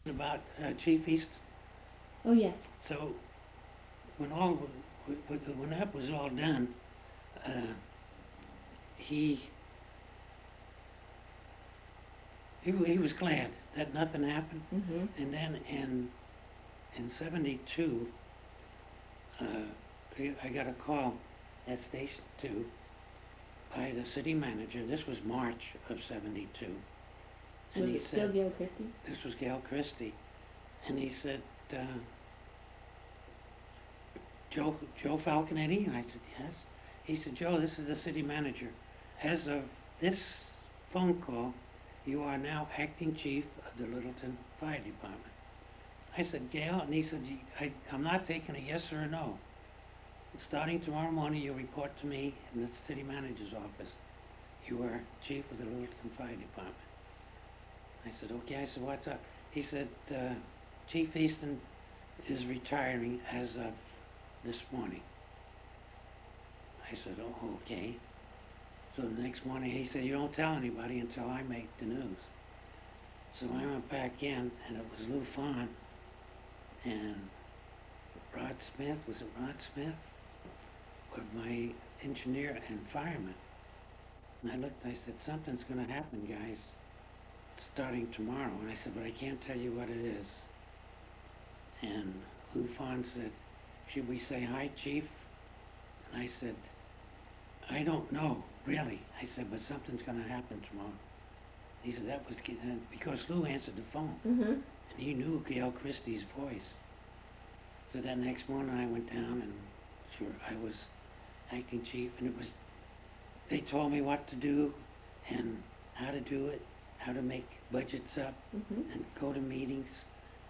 about Chief East. Oh, yeah. So when all when that was all done, uh, he he was glad that nothing happened. Mm-hmm. And then in '72, uh, I got a call at Station 2 by the city manager. This was March of '72, and Was he it still said, Gail Christie? this was Gail Christie, and he said, uh, Joe Falconetti? And I said, yes. He said, Joe, this is the city manager. As of this phone call, you are now acting chief of the Littleton Fire Department. I said, Gail, and he said, I'm not taking a yes or a no. Starting tomorrow morning, you report to me in the city manager's office. You are chief of the Littleton Fire Department. I said, okay. I said, what's up? He said, Chief Easton is retiring as of this morning. I said, oh, okay. So the next morning he said, you don't tell anybody until I make the news. So I went back in, and it was Lou Fawn and Rod Smith. Was it Rod Smith? Were my engineer and fireman. And I looked, I said, something's going to happen, guys, starting tomorrow. And I said, but I can't tell you what it is. And Lou Fawn said, should we say hi, Chief? And I said, I don't know, really. I said, but something's going to happen tomorrow. He said, that was because Lou answered the phone. Mm-hmm. And he knew Gail Christie's voice. So that next morning I went down, and sure, I was acting chief, and they told me what to do and how to do it, how to make budgets up, Mm-hmm. and go to meetings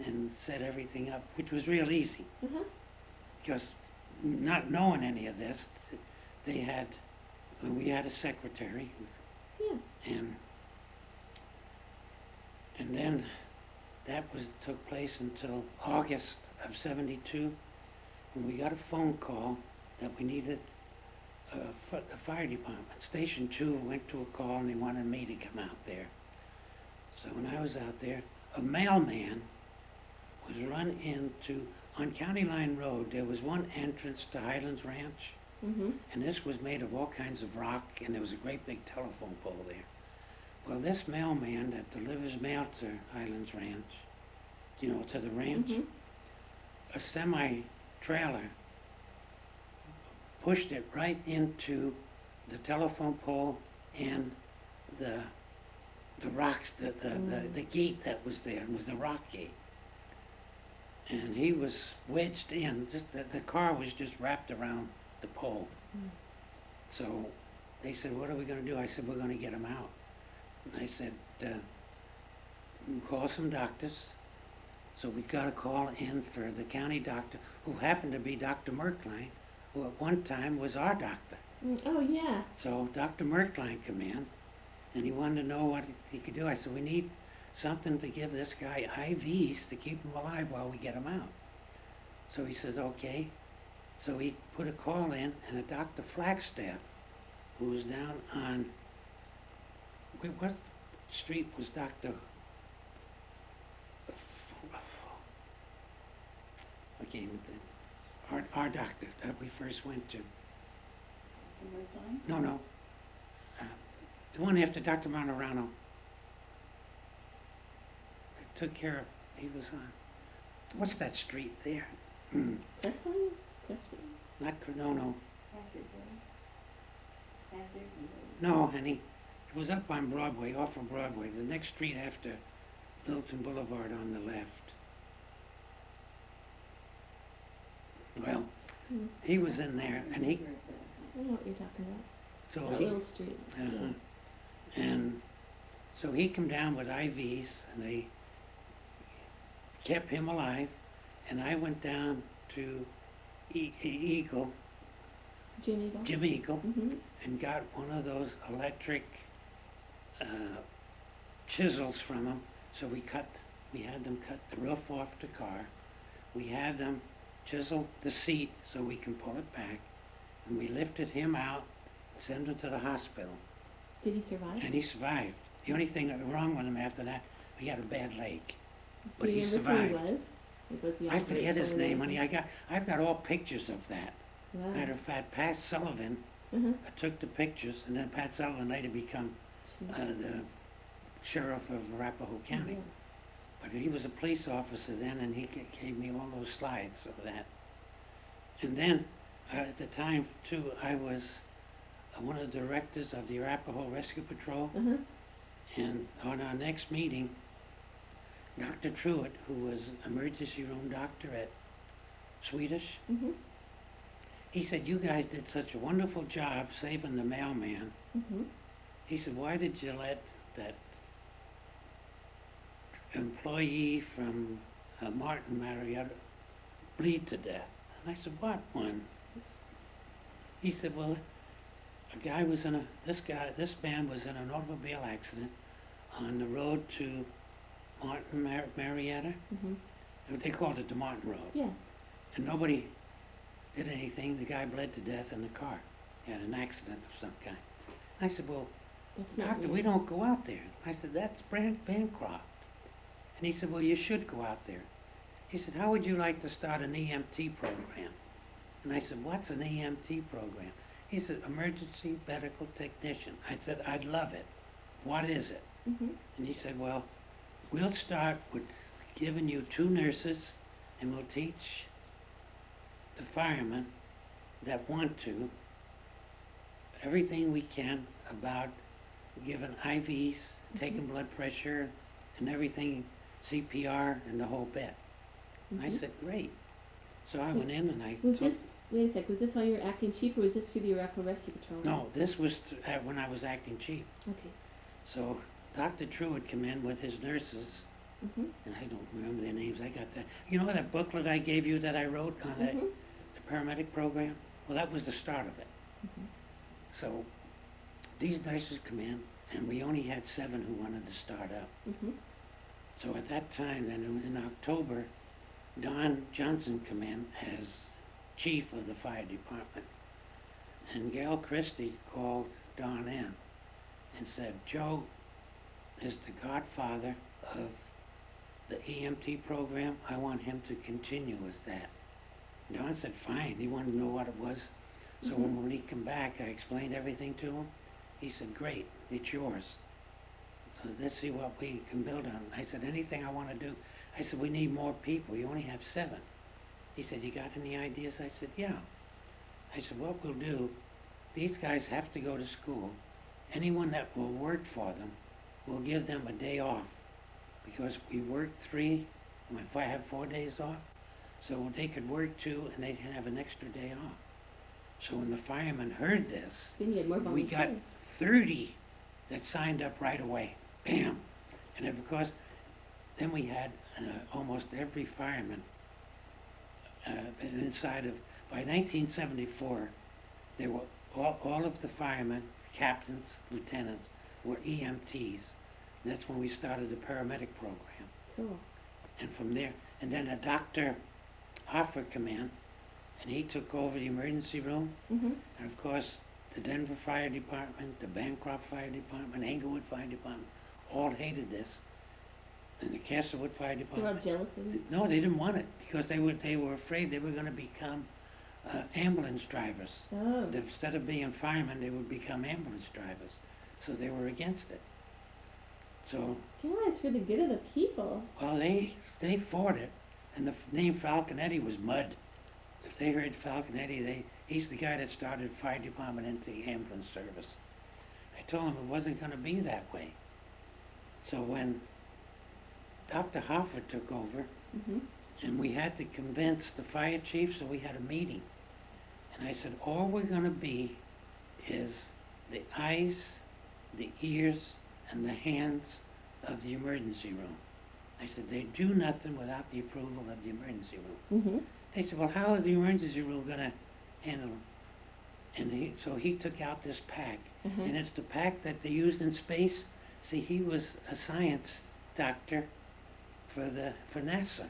and set everything up, which was real easy. Mm-hmm. Because not knowing any of this, we had a secretary, Yeah. and then that took place until August of '72, when we got a phone call that we needed the fire department. Station 2 went to a call, and they wanted me to come out there. So when I was out there, a mailman was run into, on County Line Road, there was one entrance to Highlands Ranch, Mm-hmm. and this was made of all kinds of rock, and there was a great big telephone pole there. Well, this mailman that delivers mail to Highlands Ranch, to the ranch, Mm-hmm. a semi-trailer pushed it right into the telephone pole and the rocks, the gate that was there. It was the rock gate. And he was wedged in, just the car was just wrapped around the pole. Mm. So they said, what are we going to do? I said, we're going to get him out. And I said, call some doctors. So we got a call in for the county doctor, who happened to be Dr. Merkline, who at one time was our doctor. Oh, yeah. So Dr. Merkline came in, and he wanted to know what he could do. I said, we need something to give this guy IVs to keep him alive while we get him out. So he says, okay. So he put a call in, and a Dr. Flagstaff, who was down on, what street was Dr. Okay, our doctor that we first went to. No. Uh, the one after Dr. Monterano. Took care of, he was on, what's that street there? Preston? Preston? Not, no. No, honey. It was up on Broadway, off of Broadway, the next street after Littleton Boulevard on the left. Well, Mm. he was in there, and I know what you're talking about. so That little street. uh-huh. And so he came down with IVs, and they kept him alive, and I went down to Eagle, Jim Eagle. Jim Eagle, Mm-hmm. and got one of those electric chisels from him. So we had them cut the roof off the car. We had them chisel the seat so we can pull it back, and we lifted him out, sent him to the hospital, Did he survive? and he survived. The only thing that was wrong with him after that, he had a bad leg. but Do he you remember survived. who he was? Like, was he I forget operating his for name, anything? honey. I've got all pictures of that. Wow. Matter of fact, Pat Sullivan Uh-huh. took the pictures, and then Pat Sullivan later become the sheriff of Arapahoe County. Yeah. But he was a police officer then, and he gave me all those slides of that. And then, at the time, too, I was one of the directors of the Arapahoe Rescue Patrol. Uh-huh. And on our next meeting, Dr. Truitt, who was emergency room doctor at Swedish, Mhm. he said, you guys did such a wonderful job saving the mailman. Mhm. He said, why did you let that employee from Martin Marietta bleed to death? And I said, what one? He said, well, this man was in an automobile accident on the road to Martin Marietta. Mhm. They called it the Martin Road. Yeah. And nobody did anything. The guy bled to death in the car. He had an accident of some kind. I said, well, That's not doctor, real. we don't go out there. I said, that's Bancroft. And he said, well, you should go out there. He said, how would you like to start an EMT program? And I said, what's an EMT program? He said, emergency medical technician. I said, I'd love it. What is it? Mhm. And he said, well, we'll start with giving you 2 nurses, and we'll teach the firemen that want to everything we can about giving IVs, taking blood pressure, and everything, CPR, and the whole bit. And I Mhm. said, great. So I went in and I Was took, this, wait a sec, was this while you were acting chief, or was this through the Arapahoe Rescue Patrol? no, this was when I was acting chief. Okay. So Dr. True would come in with his nurses, Mhm. and I don't remember their names. I got that. You know that booklet I gave you that I wrote on the Mhm. paramedic program? Well, that was the start of it. Mhm. So these nurses come in, and we only had 7 who wanted to start up. Mhm. So at that time, then in October, Don Johnson come in as chief of the fire department. And Gail Christie called Don in and said, Joe is the godfather of the EMT program. I want him to continue as that. Don said, fine. He wanted to know what it was. So Mhm. when he came back, I explained everything to him. He said, great, it's yours. So let's see what we can build on. I said, anything I want to do. I said, we need more people. You only have 7. He said, you got any ideas? I said, yeah. I said, what we'll do, these guys have to go to school. Anyone that will work for them, we'll give them a day off. Because we work 3, if I have 4 days off, so they could work 2 and they'd have an extra day off. So when the firemen heard this, Then you had more we got volunteers. 30 that signed up right away. Bam! And then because then we had almost every fireman inside of, by 1974, they were all of the firemen, captains, lieutenants, were EMTs. And that's when we started the paramedic program. Cool. And from there, and then a Dr. Hoffer come in, and he took over the emergency room. Mhm. And of course, the Denver Fire Department, the Bancroft Fire Department, Englewood Fire Department, all hated this. And the Castlewood Fire They're all Department, jealous of you. no, they didn't want it because they were afraid they were going to become ambulance drivers. Oh. Instead of being firemen, they would become ambulance drivers. So they were against it. So, God, it's for the good of the people. well, they fought it, and the name Falconetti was mud. If they heard Falconetti, he's the guy that started fire department into the ambulance service. I told him it wasn't going to be that way. So when Dr. Hoffer took over, Mhm. and we had to convince the fire chief, so we had a meeting. And I said, all we're going to be is the eyes, the ears, and the hands of the emergency room. I said, they do nothing without the approval of the emergency room. Mhm. They said, well, how is the emergency room going to handle them? And so he took out this pack. Uh-huh. And it's the pack that they used in space. See, he was a science doctor for NASA.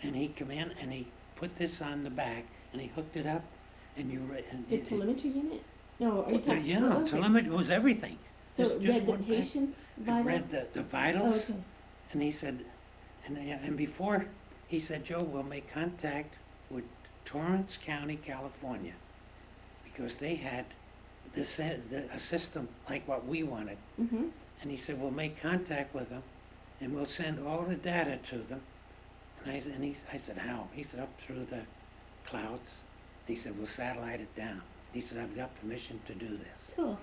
And he come in and he put this on the back and he hooked it up and The telemetry unit? No, are you talking? yeah, oh, okay. telemetry was everything. So Just it read the one pack. patient's It vitals? read the Oh, vitals. okay. And he said, And before, he said, Joe, we'll make contact with Torrance County, California, because they had a system like what we wanted. Mm-hmm. And he said, we'll make contact with them, and we'll send all the data to them. And I said, how? He said, up through the clouds. He said, we'll satellite it down. He said, I've got permission to do this. Cool.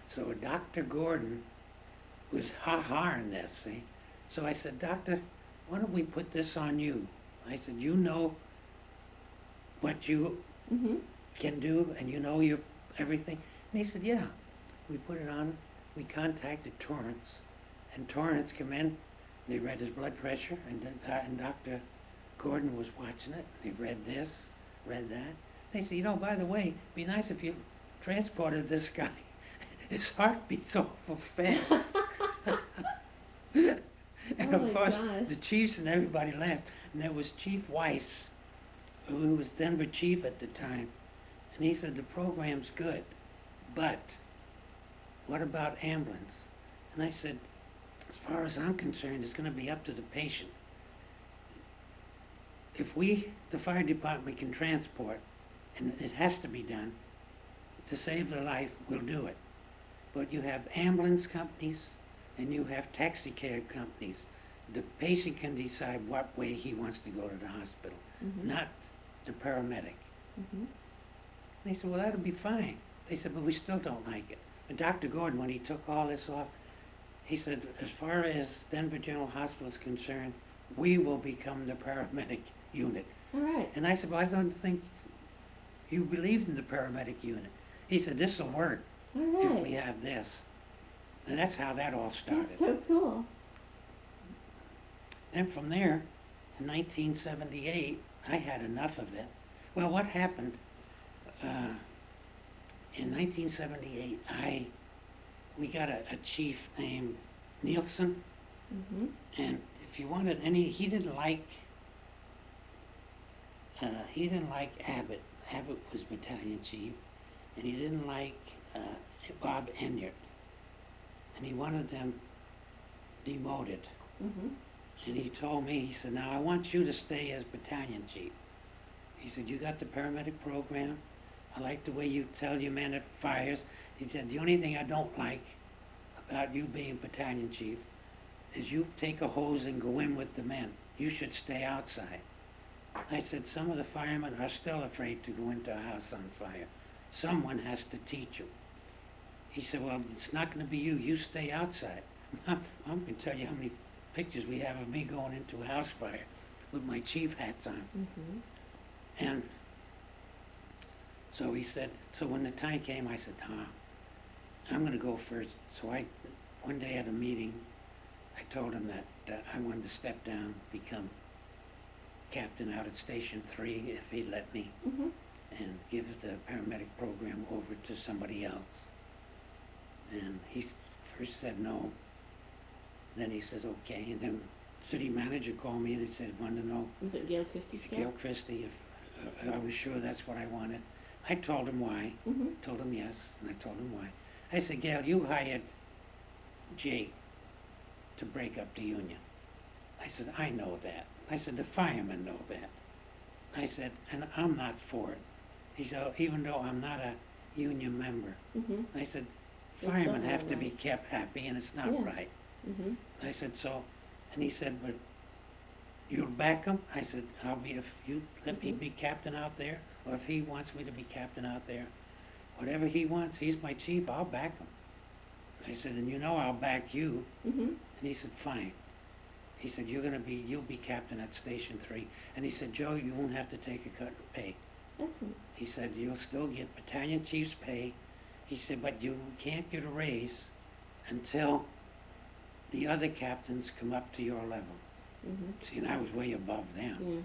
So Dr. Gordon was ha-haing this, see? So I said, Doctor, why don't we put this on you? I said, you know what you Mm-hmm. can do, and you know your everything. And he said, yeah. We put it on. We contacted Torrance, and Torrance came in. They read his blood pressure, and Dr. Gordon was watching it. They read this, read that. They said, you know, by the way, it'd be nice if you transported this guy. His heart beats awful fast. And Oh of my course, gosh. the chiefs and everybody laughed. And there was Chief Weiss, who was Denver chief at the time. And he said, the program's good, but what about ambulance? And I said, as far as I'm concerned, it's going to be up to the patient. If we, the fire department, can transport, and it has to be done, to save their life, we'll do it. But you have ambulance companies, and you have taxi cab companies. The patient can decide what way he wants to go to the hospital, Mm-hmm. not the paramedic. Mm-hmm. They said, well, that'll be fine. They said, but we still don't like it. But Dr. Gordon, when he took all this off, he said, as far as Denver General Hospital is concerned, we will become the paramedic unit. All right. And I said, well, I don't think you believed in the paramedic unit. He said, this will work All if right. we have this. And that's how that all started. That's so cool. And from there, in 1978, I had enough of it. Well, what happened, in 1978, we got a chief named Nielsen, Mm-hmm. and if you wanted he didn't like Abbott. Abbott was battalion chief, and he didn't like Bob Enyart, and he wanted them demoted. Mm-hmm. And he told me, he said, now I want you to stay as battalion chief. He said, you got the paramedic program. I like the way you tell your men at fires. He said, the only thing I don't like about you being battalion chief is you take a hose and go in with the men. You should stay outside. I said, some of the firemen are still afraid to go into a house on fire. Someone has to teach you. He said, well, it's not going to be you. You stay outside. I'm going to tell you how many pictures we have of me going into a house fire with my chief hats on. Mm-hmm. And so he said, so when the time came, I said, I'm going to go first. So one day at a meeting, I told him that I wanted to step down, become captain out at Station 3 if he'd let me, Mm-hmm. and give the paramedic program over to somebody else. And he first said no. Then he says, okay. And then city manager called me and he said, wanted to know, Was it Gail Christie still? Gail Christie, if I was sure that's what I wanted. I told him why. Mm-hmm. Told him yes, and I told him why. I said, Gail, you hired Jake to break up the union. I said, I know that. I said, the firemen know that. I said, and I'm not for it. He said, even though I'm not a union member. Mm-hmm. I said, It's firemen not have to be right. kept happy, and it's not Yeah. right. Mm-hmm. I said, so, and he said, but you'll back him? I said, I'll be, if you let me Mhm. be captain out there, or if he wants me to be captain out there, whatever he wants, he's my chief, I'll back him. I said, and you know I'll back you. Mm-hmm. And he said, fine. He said, you'll be captain at Station 3. And he said, Joe, you won't have to take a cut in pay. Excellent. He said, you'll still get battalion chief's pay. He said, but you can't get a raise until the other captains come up to your level. Mm-hmm. See, and I was way above them.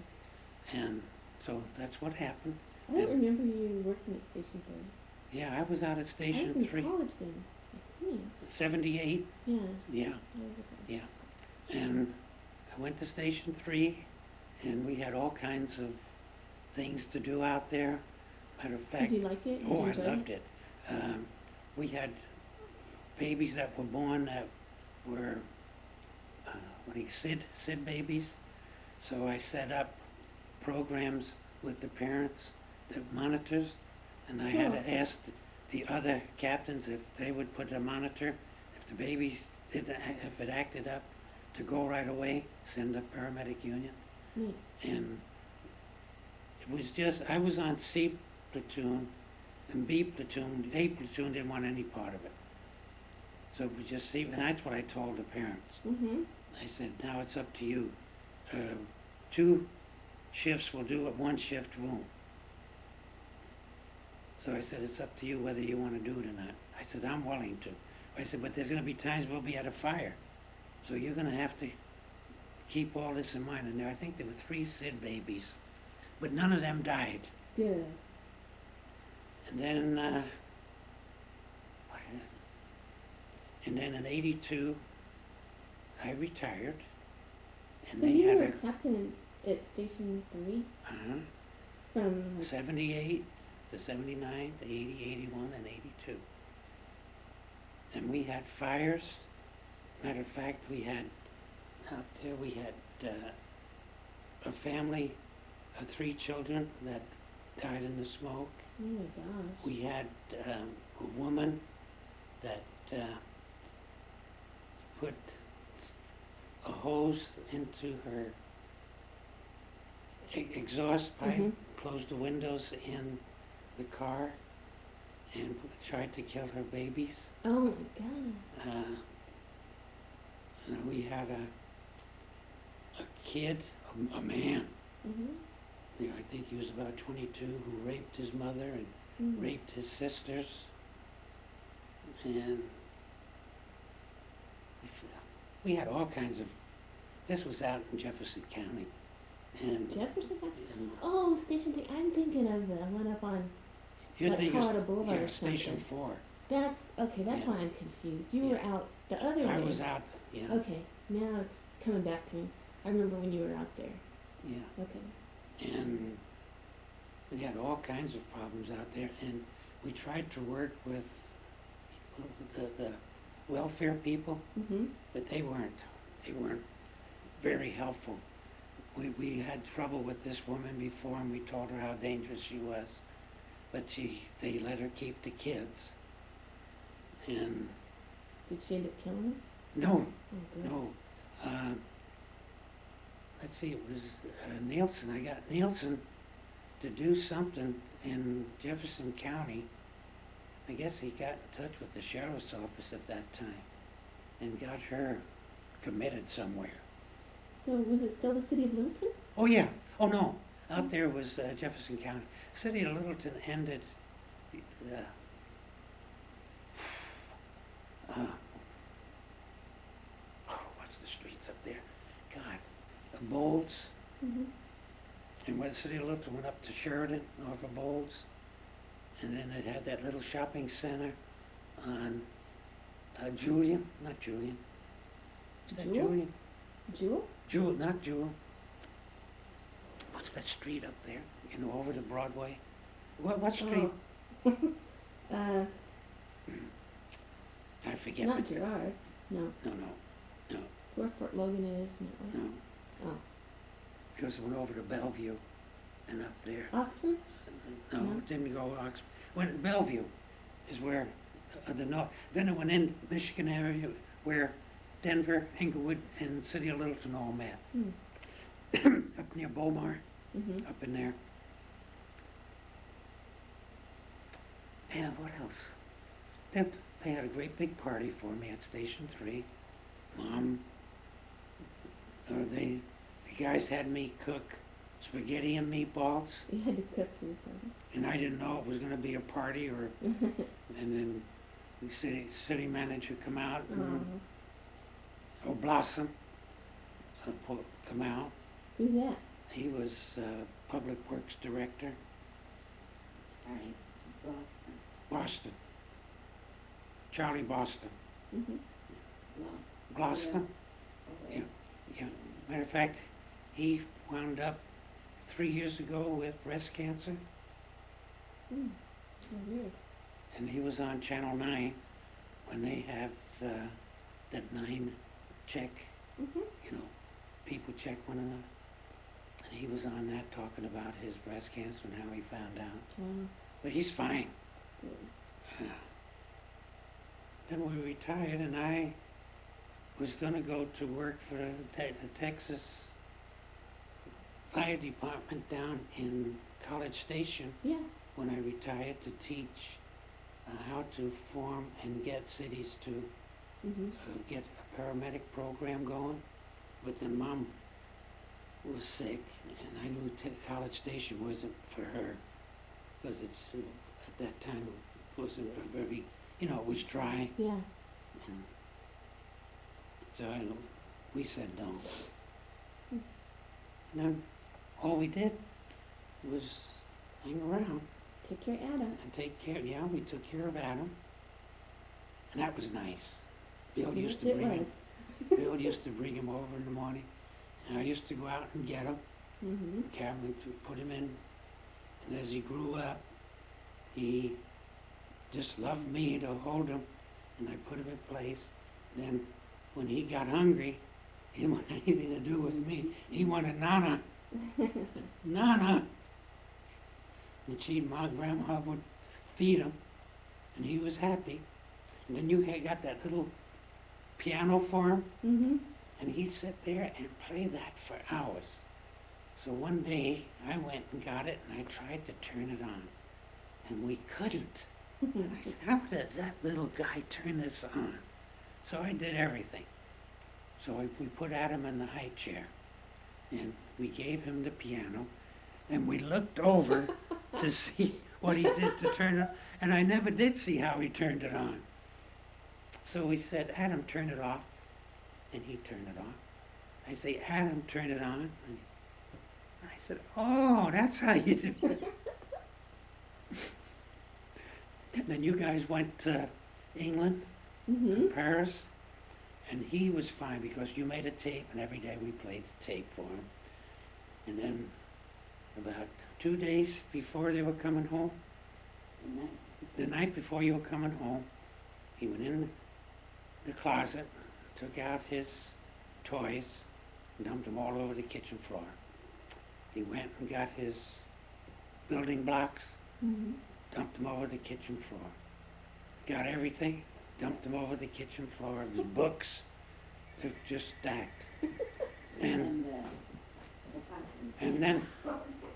Yeah. And so that's what happened. I don't And- remember you working at Station 3. Yeah, I was out at I was Station in 3. college then. I think. 78, Yeah. yeah. I was at college. Yeah. And I went to Station 3, and we had all kinds of things to do out there. Matter of fact, Did you like it? Did oh, you I enjoy loved it. We had babies that were born that were like SID babies. So I set up programs with the parents, the monitors, and I had to ask the other captains if they would put a monitor, if the baby if it acted up, to go right away, send a paramedic union. Neat. And it was just, I was on C platoon, and B platoon, A platoon didn't want any part of it. So it was just C, and that's what I told the parents. Mm-hmm. I said, now it's up to you. 2 shifts will do it, 1 shift won't. So I said, it's up to you whether you want to do it or not. I said, I'm willing to. I said, but there's going to be times we'll be at a fire. So you're going to have to keep all this in mind. And I think there were 3 SID babies, but none of them died. Good. And then, in '82, I retired. And So they you had were a captain at Station 3? From 78 to 79 to 80, 81, and 82. And we had fires. Matter of fact, we had, out there we had a family of 3 children that died in the smoke. Oh my gosh. We had a woman that put a hose into her exhaust pipe, closed the windows in the car, and tried to kill her babies. Oh my god. And we had a kid, a man, I think he was about 22, who raped his mother and raped his sisters. And we had all kinds of, this was out in Jefferson County. And Jefferson County? Oh, Station 3. I'm thinking of the one up on you're like thinking Colorado Boulevard yeah, or something. Station 4. That's, okay, that's Yeah. why I'm confused. You were out the other way. I was out, yeah. Okay, now it's coming back to me. I remember when you were out there. Yeah. Okay. And we had all kinds of problems out there, and we tried to work with the welfare people, but they weren't very helpful. We had trouble with this woman before, and we told her how dangerous she was, but they let her keep the kids. And did she end up killing them? no, Oh, good. no. Let's see, it was Nielsen. I got Nielsen to do something in Jefferson County. I guess he got in touch with the sheriff's office at that time and got her committed somewhere. So was it still the city of Littleton? Oh yeah. Oh no. Out there was Jefferson County. City of Littleton ended. What's the streets up there? God, Bolds. And when the city of Littleton went up to Sheridan, north of Bolds, and then it had that little shopping center on Julian, not Julian. Is that Jewel? Julian? Jewel? Jewel, not Jewel. What's that street up there? You know, over to Broadway. What street? Oh. I forget. Not Gerard. No. No. It's where Fort Logan is. No. No. Oh. Because it went over to Bellevue and up there. Oxford? No, No. it didn't go Oxford. Went Bellevue is where the north. Then it went in Michigan area where Denver, Englewood, and City of Littleton all met. Up near Beaumar, up in there. And what else? Then they had a great big party for me at Station 3. The guys had me cook spaghetti and meatballs. You had to cook for your party. And I didn't know it was going to be a party, or and then the city manager come out, and, or Blossom come out. Who's that? He was Public Works Director. Alright. Boston. Charlie Boston. No. Boston? Yeah. Matter of fact, he wound up 3 years ago with breast cancer. Oh, weird. And he was on Channel 9 when they have that 9 check Mhm. you know, people check one another. And he was on that talking about his breast cancer and how he found out. Wow. But he's fine. Good. Then we retired, and I was going to go to work for the Texas Fire Department down in College Station Yeah. when I retired to teach how to form and get cities to Mhm. get a paramedic program going. But then Mom was sick, and I knew College Station wasn't for her because it's at that time it wasn't a very, it was dry. Yeah. And so we said no. Mm. And then all we did was hang around Take care of Adam. and take care. Yeah, we took care of Adam, and that was nice. Bill used to Yes, it bring was. him. Bill used to bring him over in the morning, and I used to go out and get him, Mhm. carry him to put him in. And as he grew up, he just loved me to hold him, and I put him in place. Then, when he got hungry, he didn't want anything to do with me. He wanted Nana. Nana. And my grandma would feed him, and he was happy. And then you had got that little piano for him, Mhm. and he'd sit there and play that for hours. So one day I went and got it, and I tried to turn it on, and we couldn't. And I said, how did that little guy turn this on? So I did everything. So we put Adam in the high chair, and we gave him the piano, and we looked over to see what he did to turn it, and I never did see how he turned it on. So we said, Adam, turn it off, and he turned it off. I say, Adam, turn it on. And I said, oh, that's how you do it. And then you guys went to England, Mhm. Paris, and he was fine because you made a tape, and every day we played the tape for him. And then about 2 days before they were coming home, the night before you were coming home, he went in the closet, took out his toys, dumped them all over the kitchen floor. He went and got his building blocks, Mhm. dumped them over the kitchen floor. Got everything, dumped them over the kitchen floor. His books, they're just stacked. And then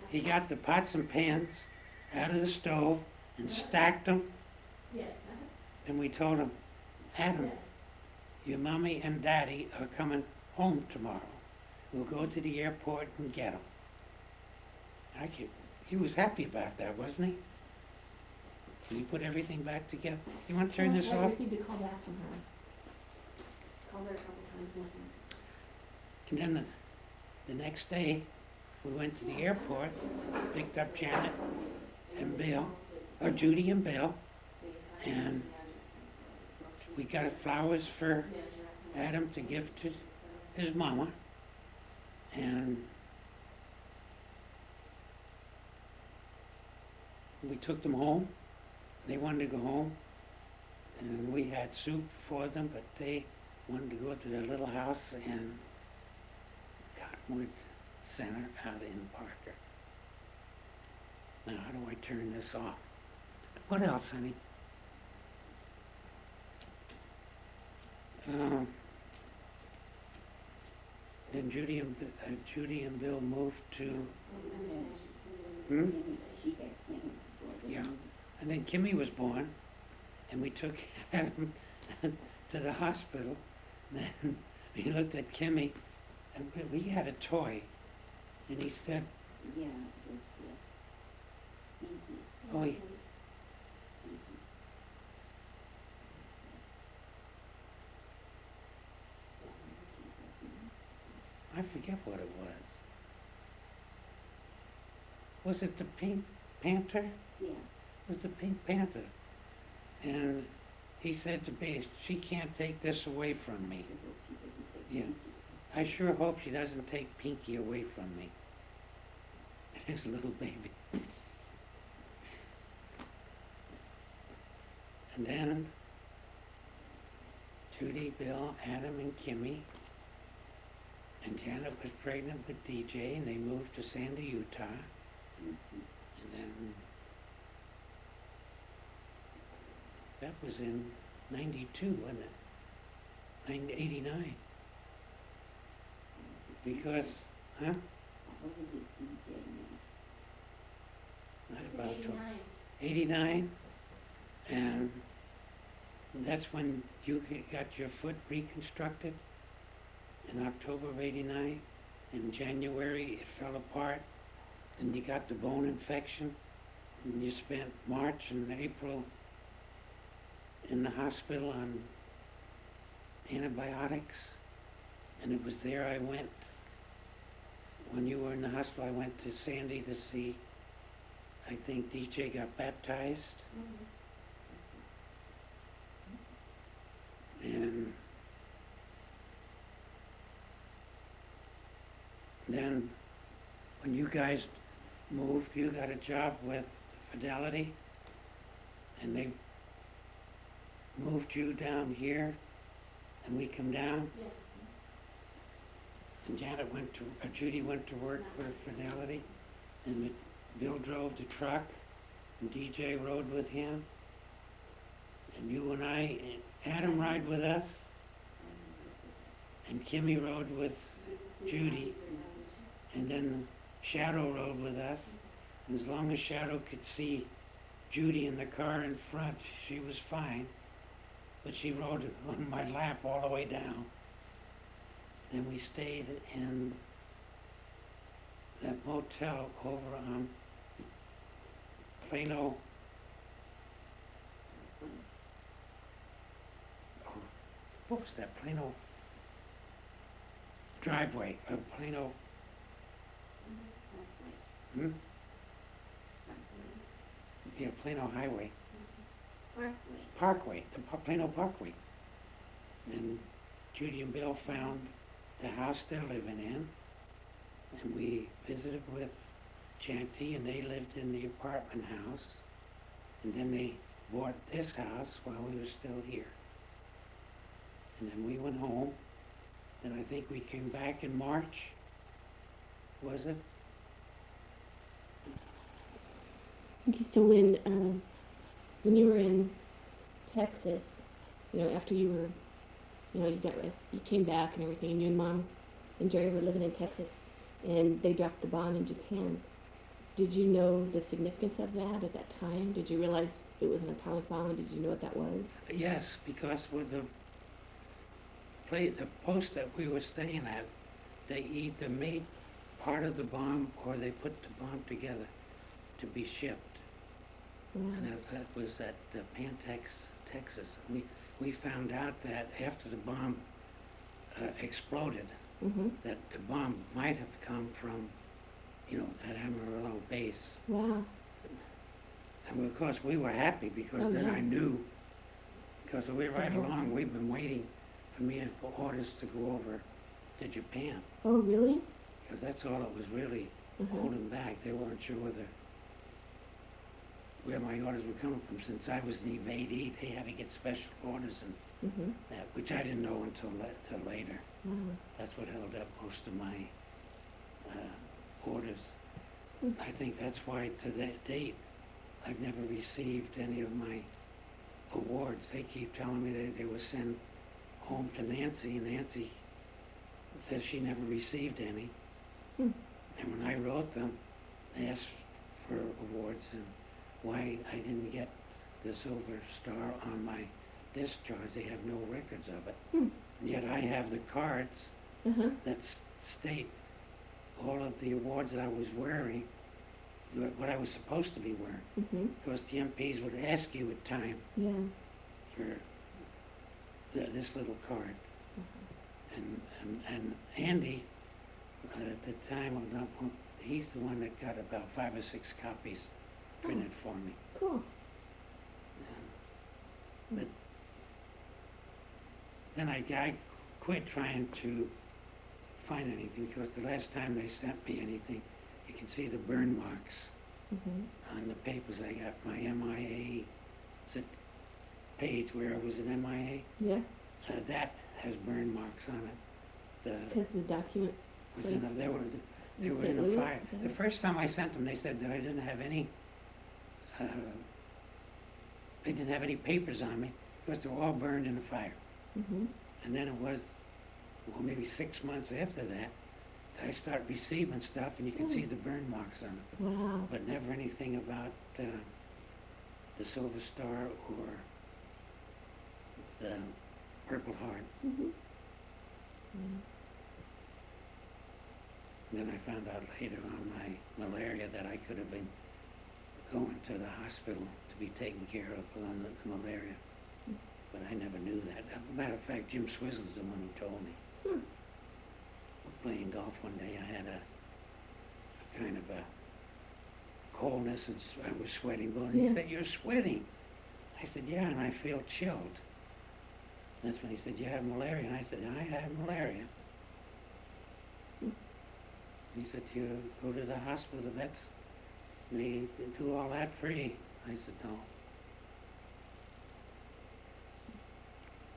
he got the pots and pans out of the stove and stacked them. And we told him, Adam, your mommy and daddy are coming home tomorrow. We'll go to the airport and get them. He was happy about that, wasn't he? And he put everything back together. You want to turn this I off? received a call back from her. Called her a couple times, nothing. And then the next day, we went to the airport, picked up Janet and Bill, or Judy and Bill, and we got flowers for Adam to give to his mama, and we took them home. They wanted to go home, and we had soup for them, but they wanted to go to their little house in Cottonwood Center out in Parker. Now, how do I turn this off? What else, honey? Then Judy and Bill moved to. Yeah. And then Kimmy was born, and we took Adam to the hospital. And then we looked at Kimmy, and we had a toy, and he said, "Oh, I forget what it was. Was it the Pink Panther? Yeah. It was the Pink Panther. And he said to me, she can't take this away from me. Yeah. I sure hope she doesn't take Pinky away from me. His little baby. And then Judy, Bill, Adam, and Kimmy And Janet was pregnant with DJ, and they moved to Sandy, Utah. And then that was in 92, wasn't it? 89. Because, huh? Not about 89. And that's when you got your foot reconstructed in October of 89. In January it fell apart and you got the bone infection, and you spent March and April in the hospital on antibiotics. And it was there I went. When you were in the hospital, I went to Sandy to see, I think DJ got baptized. And then when you guys moved, you got a job with Fidelity, and they moved you down here, and we come down. Yeah. And Janet went to, Judy went to work for Fidelity, and Bill drove the truck, and DJ rode with him, and you and I, Adam rode with us, and Kimmy rode with Judy, and then Shadow rode with us. And as long as Shadow could see Judy in the car in front, she was fine, but she rode on my lap all the way down. Then we stayed in that motel over on Plano. What was that? Plano driveway, Plano. Hmm? Yeah, Plano Highway. Parkway, the Plano Parkway. And Judy and Bill found the house they're living in, and we visited with Chanty, and they lived in the apartment house, and then they bought this house while we were still here. And then we went home, and I think we came back in March, was it? Okay, so when you were in Texas, after you were, you came back and everything, and you and Mom and Jerry were living in Texas, and they dropped the bomb in Japan. Did you know the significance of that at that time? Did you realize it was an atomic bomb? Did you know what that was? Yes, because with the post that we were staying at, they either made part of the bomb or they put the bomb together to be shipped. Wow. And that was at Pantex, Texas. We found out that after the bomb exploded, that the bomb might have come from, at Amarillo base. Wow. And of course we were happy because then I knew, because we were right along, we've been waiting for orders to go over to Japan. Oh, really? Because that's all that was really holding back. They weren't sure where my orders were coming from. Since I was in evadee, they had to get special orders and that, which I didn't know until later. Wow. That's what held up most of my orders. I think that's why to that date I've never received any of my awards. They keep telling me that they were sent home to Nancy, and Nancy says she never received any. And when I wrote them, they asked for awards and why I didn't get the Silver Star on my discharge. They have no records of it. And yet I have the cards that state all of the awards that I was wearing, what I was supposed to be wearing. Because the MPs would ask you at time for this little card. And Andy, at the time, he's the one that got about 5 or 6 copies printed for me. Cool. But then I quit trying to find anything, because the last time they sent me anything, you can see the burn marks on the papers. I got my MIA page where I was an MIA. Yeah. That has burn marks on it the, Because the document was in a, they were St. in a Louis, fire. is that The it? first time I sent them, they said that I didn't have any, uh, they didn't have any papers on me, because they were all burned in a fire. Mm-hmm. And then it was, well, maybe 6 months after that, that I started receiving stuff, and you could see the burn marks on it. Wow. But never anything about the Silver Star or the Purple Heart. Mm-hmm. And then I found out later on my malaria that I could have been going to the hospital to be taken care of on the malaria. But I never knew that. As a matter of fact, Jim Swizzle's the one who told me. Hmm. Playing golf one day, I had a kind of a coldness, and I was sweating. Well, he Yeah. said, "You're sweating." I said, "Yeah, and I feel chilled." That's when he said, "You have malaria?" And I said, "I have malaria." He said, "You go to the hospital, the vets, they do all that free." I said, "No."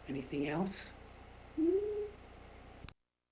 Anything else? Mm,